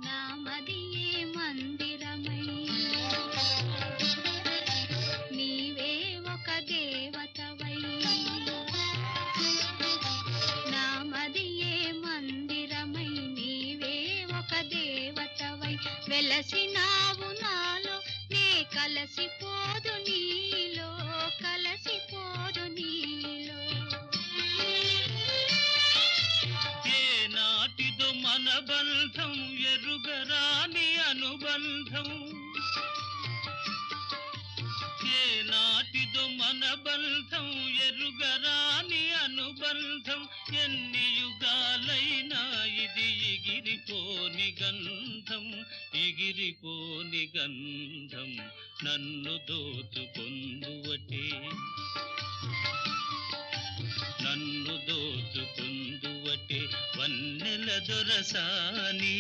నామదియే మందిరమై నీవే ఒక దేవతవై నామదియే మందిరమై నీవే ఒక దేవతవై వెలసినావు నాలో నే కలసిపోదు నీలో కలసిపోదు నీలో ఏనాటిదో మన బంధం ఎరుగరాని అనుబంధం ఏనాటిదో మన బంధం ఎరుగరాని అనుబంధం ఎన్ని యుగాలైనా ఇది ఎగిరిపోని గంధం ఎగిరిపోని గంధం నన్ను దోచుకొందువటే నన్ను దోచుకొందువటే వన్నెల దొరసాని